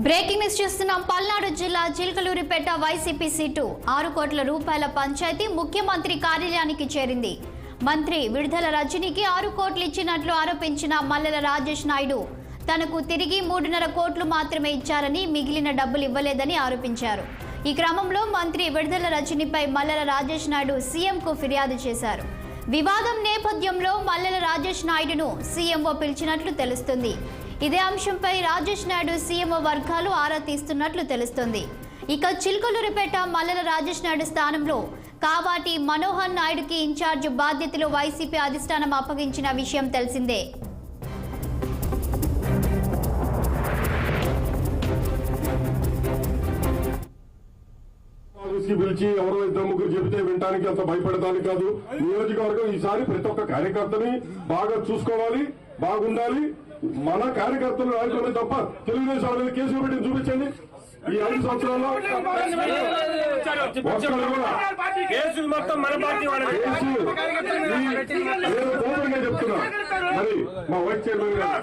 Breaking news చూస్తున్నాం. పల్నాడు జిల్లా Chilakaluripet YCP seat 6 కోట్ల రూపాయల పంచాయతీ ముఖ్యమంత్రి కార్యాలయానికి చేరింది. మంత్రి విడుదల రజనీకి 6 కోట్లు ఇచ్చినట్లు ఆరోపించిన మల్లెల రాజేష్ నాయుడు తనకు తిరిగి 3.5 కోట్లు మాత్రమే ఇచ్చారని, మిగిలిన డబ్బులు ఇవ్వలేదని ఆరోపించారు. ఈ క్రమంలో మంత్రి విడుదల రజనీపై మల్లెల రాజేష్ నాయుడు సీఎంకు ఫిర్యాదు చేశారు. వివాదం నేపథ్యంలో మల్లెల రాజేష్ నాయుడును సీఎంఓ పిలిచినట్లు తెలుస్తుంది. ఇదే అంశంపై రాజేష్ నాయుడు సీఎంఓ వర్గాలు ఆరా తీస్తున్నట్లు తెలుస్తుంది. ఇక చిలకలూరిపేట మల్లెల రాజేష్ నాయుడు స్థానంలో కావాటి మనోహర్ నాయుడుకి ఇన్ఛార్జ్ బాధ్యతలు వైసీపీ అధిష్టానం అప్పగించిన విషయం తెలిసిందే. పిలిచి ఎవరో 2-3 చెబితే వినడానికి అంత భయపడడానికి కాదు. నియోజకవర్గం ఈసారి ప్రతి ఒక్క కార్యకర్తని బాగా చూసుకోవాలి, బాగుండాలి. మన కార్యకర్తలు ఆడుకోవడం తప్ప తెలుగుదేశం వాళ్ళ మీద కేసులు పెట్టి చూపించండి. ఈ 5 సంవత్సరాల్లో కేసులు మొత్తం మన పార్టీ నేను చెప్తున్నా. మరి మా వైస్ చైర్మన్ గారు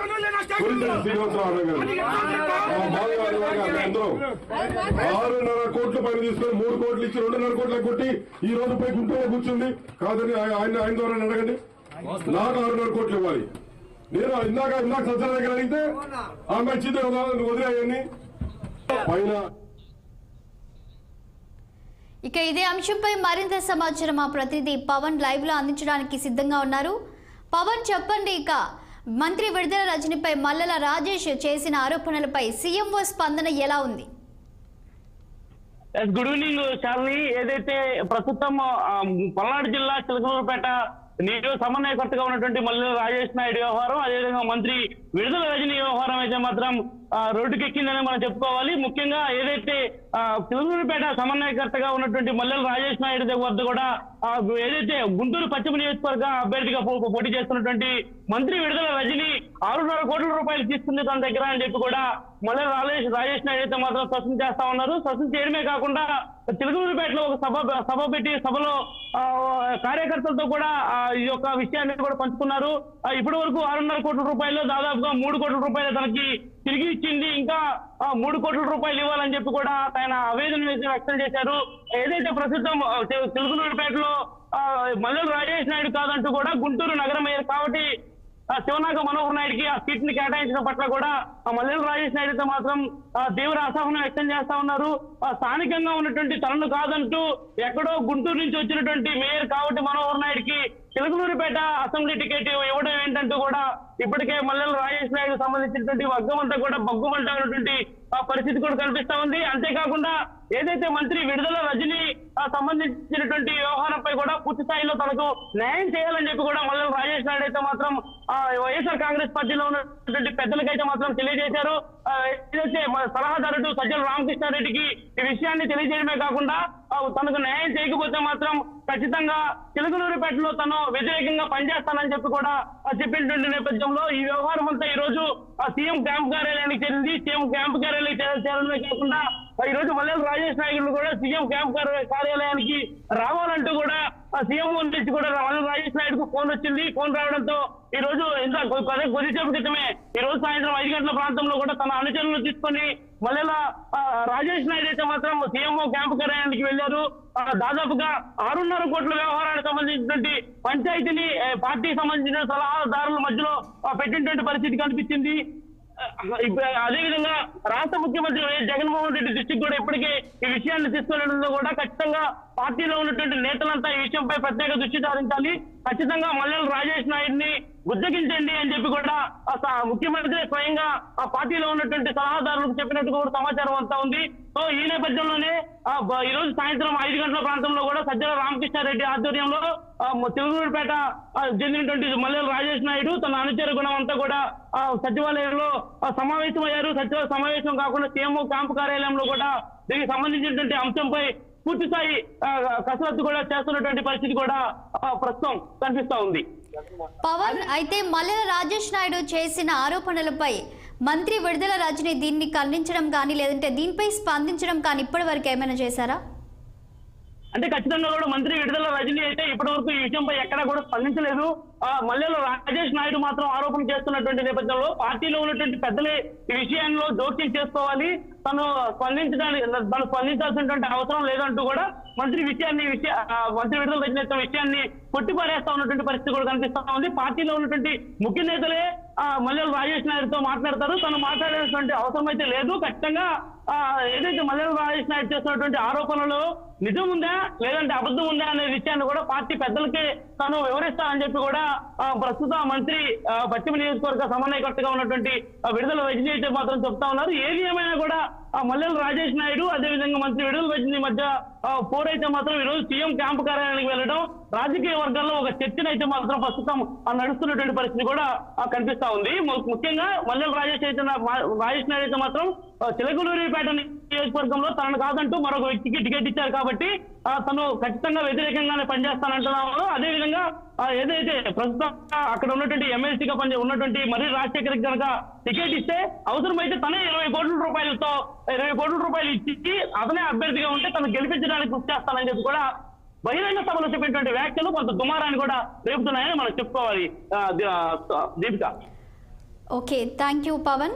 శ్రీనివాసరావు గారు, మా బాలవారి గారు అందరూ 6.5 కోట్ల పైన తీసుకొని 3 కోట్లు ఇచ్చి 2.5 కోట్లకు కొట్టి ఈ రోజు పోయి గుంటూరులో కూర్చుంది. కాదని ఆయన ద్వారా అడగండి. నాకు 6.5 కోట్లు ఇవ్వాలి. నేను ఇందాక సజ్జల దగ్గర అడిగితే ఆమె ఇచ్చింది వదిలేయని పైన. ఇక ఇదే అంశంపై మరింత సమాచారం మా ప్రతినిధి పవన్ లైవ్ లో అందించడానికి సిద్ధంగా ఉన్నారు. పవన్ చెప్పండి, ఇక మంత్రి విడుదల రజనీపై మల్లెల రాజేష్ చేసిన ఆరోపణలపై సీఎంఓ స్పందన ఎలా ఉంది? Good evening Shalini. ఏదైతే ప్రస్తుతం పల్నాడు జిల్లా చిలకలూరుపేట సమన్వయకర్తగా ఉన్నటువంటి మల్లెల రాజేష్ నాయుడు వ్యవహారం, అదేవిధంగా మంత్రి విడుదల రజనీ వ్యవహారం అయితే మాత్రం రోడ్డుకెక్కిందని మనం చెప్పుకోవాలి. ముఖ్యంగా ఏదైతే చిలకలూరుపేట సమన్వయకర్తగా ఉన్నటువంటి మల్లెల రాజేష్ నాయుడు వద్ద కూడా ఏదైతే గుంటూరు పశ్చిమ నియోజకవర్గ అభ్యర్థిగా పోటీ చేస్తున్నటువంటి మంత్రి విడుదల రజనీ 6.5 కోట్ల రూపాయలు తీసుకుంది తన దగ్గర అని చెప్పి కూడా మల్లెల రాజేష్ నాయుడు అయితే మాత్రం స్పష్టం చేస్తా ఉన్నారు. స్పష్టం చేయడమే కాకుండా చిలకలూరుపేటలో ఒక సభ పెట్టి సభలో కార్యకర్తలతో కూడా ఈ యొక్క విషయాన్ని కూడా పంచుకున్నారు. ఇప్పటి వరకు 6.5 కోట్ల రూపాయలు దాదాపుగా 3 కోట్ల రూపాయలు తనకి తిరిగి ఇచ్చింది, ఇంకా 3 కోట్ల రూపాయలు ఇవ్వాలని చెప్పి కూడా ఆయన ఆవేదన వ్యక్తం చేశారు. ఏదైతే ప్రస్తుతం చిలకలూరుపేటలో మల్లెల రాజేష్ నాయుడు కాదంటూ కూడా గుంటూరు నగర మేయర్ కాబట్టి శివనాగ మనోహర్ నాయుడికి ఆ సీట్ ని కేటాయించడం పట్ల కూడా మల్లెల రాజేష్ నాయుడుతో మాత్రం తీవ్ర అసహనం వ్యక్తం చేస్తా ఉన్నారు. స్థానికంగా ఉన్నటువంటి తనను కాదంటూ ఎక్కడో గుంటూరు నుంచి వచ్చినటువంటి మేయర్ కాబట్టి మనోహర్ నాయుడికి చిలకలూరుపేట అసెంబ్లీ టికెట్ ఇవ్వడం ఏంటంటూ కూడా ఇప్పటికే మల్లెల రాజేష్ నాయుడు సంబంధించినటువంటి వర్గం అంతా కూడా బగ్గుమంటున్నటువంటి పరిస్థితి కూడా కనిపిస్తా ఉంది. అంతేకాకుండా ఏదైతే మంత్రి విడుదల రజనీ సంబంధించినటువంటి వ్యవహారంపై కూడా పూర్తి స్థాయిలో తనకు న్యాయం చేయాలని చెప్పి కూడా మల్లెల రాజేష్ నాయుడు అయితే మాత్రం వైఎస్ఆర్ కాంగ్రెస్ పార్టీలో ఉన్నటువంటి పెద్దలకైతే మాత్రం తెలియజేశారు. ఏదైతే సలహాదారుడు సజ్జల రామకృష్ణారెడ్డికి ఈ విషయాన్ని తెలియజేయడమే కాకుండా తనకు న్యాయం చేయకపోతే మాత్రం ఖచ్చితంగా చిలకలూరుపేటలో తను వ్యతిరేకంగా పనిచేస్తానని చెప్పి కూడా చెప్పినటువంటి నేపథ్యంలో ఈ వ్యవహారం అంతా ఈ రోజు సీఎం క్యాంప్ కార్యాలయానికి చేరింది. సీఎం క్యాంప్ కార్యాలయానికి చేరడమే కాకుండా ఈ రోజు మల్లెల రాజేష్ నాయుడు కూడా సీఎం క్యాంప్ కార్యాలయానికి రావాలంటూ కూడా సీఎం నుంచి కూడా మల్లెల రాజేష్ నాయుడుకు ఫోన్ వచ్చింది. ఫోన్ రావడంతో ఈ రోజు కొద్దిసేపు క్రితమే ఈ రోజు సాయంత్రం 5 గంటల ప్రాంతంలో కూడా తన అనుచరులను తీసుకొని మల్లెల రాజేష్ నాయుడు అయితే మాత్రం సీఎంఓ క్యాంపు కార్యాలయానికి వెళ్లారు. దాదాపుగా 6.5 కోట్ల వ్యవహారానికి సంబంధించినటువంటి పంచాయతీని పార్టీకి సంబంధించిన సలహాదారుల మధ్యలో పెట్టినటువంటి పరిస్థితి కనిపించింది. అదేవిధంగా రాష్ట్ర ముఖ్యమంత్రి వైఎస్ జగన్మోహన్ రెడ్డి దృష్టికి కూడా ఇప్పటికే ఈ విషయాన్ని తీసుకెళ్లడంలో కూడా ఖచ్చితంగా పార్టీలో ఉన్నటువంటి నేతలంతా ఈ విషయంపై ప్రత్యేక దృష్టి సారించాలి. ఖచ్చితంగా మల్లెల రాజేష్ నాయుడిని బుజ్జగించండి అని చెప్పి కూడా ముఖ్యమంత్రి స్వయంగా ఆ పార్టీలో ఉన్నటువంటి సలహాదారులకు చెప్పినట్టు కూడా సమాచారం అంతా ఉంది. సో ఈ నేపథ్యంలోనే ఈ రోజు సాయంత్రం 5 గంటల ప్రాంతంలో కూడా సజ్జల రామకృష్ణారెడ్డి ఆధ్వర్యంలో చిలకలూరుపేట చెందినటువంటి మల్లెల రాజేష్ నాయుడు తన అనుచర గుణం అంతా కూడా సచివాలయంలో సమావేశమయ్యారు. సచివ సమావేశం కాకుండా సీఎంఓ క్యాంపు కార్యాలయంలో కూడా దీనికి సంబంధించినటువంటి అంశంపై పూర్తి స్థాయి కసరత్తు కూడా చేస్తున్నటువంటి పరిస్థితి కూడా ప్రస్తుతం కనిపిస్తా ఉంది. పవన్, అయితే మల్లెల రాజేష్ నాయుడు చేసిన ఆరోపణలపై మంత్రి విడుదల రజనీ దీన్ని ఖండించడం కానీ లేదంటే దీనిపై స్పందించడం కానీ ఇప్పటి వరకు ఏమైనా చేశారా? అంటే ఖచ్చితంగా కూడా మంత్రి విడుదల రజనీ అయితే ఇప్పటి వరకు ఈ విషయంపై ఎక్కడా కూడా స్పందించలేదు. మల్లెల రాజేష్ నాయుడు మాత్రం ఆరోపణ చేస్తున్నటువంటి నేపథ్యంలో పార్టీలో ఉన్నటువంటి పెద్దలే ఈ విషయంలో జోక్యం చేసుకోవాలి, తను స్పందించాల్సినటువంటి అవసరం లేదంటూ కూడా మంత్రి విడుదల రజనీ విషయాన్ని కొట్టిపారేస్తా ఉన్నటువంటి పరిస్థితి కూడా కనిపిస్తా ఉంది. పార్టీలో ఉన్నటువంటి ముఖ్య నేతలే మల్లెల రాజేష్ నాయుడుతో మాట్లాడతారు, తను మాట్లాడాల్సినటువంటి అవసరం అయితే లేదు. ఖచ్చితంగా ఏదైతే మల్లెల రాజేష్ నాయుడు చేస్తున్నటువంటి ఆరోపణలు నిజం ఉందా లేదంటే అబద్ధం ఉందా అనే విషయాన్ని కూడా పార్టీ పెద్దలకే తాను వివరిస్తానని చెప్పి కూడా ప్రస్తుత మంత్రి పశ్చిమ నియోజకవర్గ సమన్వయకర్తగా ఉన్నటువంటి విడుదల రజనీ అయితే మాత్రం చెప్తా ఉన్నారు. ఏది ఏమైనా కూడా మల్లెల రాజేష్ నాయుడు అదేవిధంగా మంత్రి విడుదల రజనీ మధ్య పోరైతే మాత్రం ఈ రోజు సీఎం క్యాంపు కార్యాలయానికి వెళ్ళడం రాజకీయ వర్గాల్లో ఒక చర్చను అయితే మాత్రం ప్రస్తుతం నడుస్తున్నటువంటి పరిస్థితి కూడా కనిపిస్తా ఉంది. ముఖ్యంగా మల్లెల రాజేష్ నాయుడు అయితే మాత్రం చిలకలూరిపేట నియోజకవర్గంలో తనను కాదంటూ మరొక వ్యక్తికి టికెట్ ఇచ్చారు కాబట్టి తను ఖచ్చితంగా వ్యతిరేకంగానే పనిచేస్తానంటున్నాను. అదేవిధంగా ఏదైతే ప్రస్తుతం అక్కడ ఉన్నటువంటి ఎమ్మెల్సీగా ఉన్నటువంటి మర్రి రాజశేఖర్కి కనుక టికెట్ ఇస్తే అవసరమైతే తనే 20 కోట్ల రూపాయలు ఇచ్చి అతనే అభ్యర్థిగా ఉంటే తను గెలిపించడానికి కృషి చేస్తానని చెప్పి కూడా బహిరంగ సభలో చెప్పినటువంటి వ్యాఖ్యలు కొంత దుమారాన్ని కూడా రేపుతున్నాయని మనం చెప్పుకోవాలి. Deepika. Okay, thank you Pawan.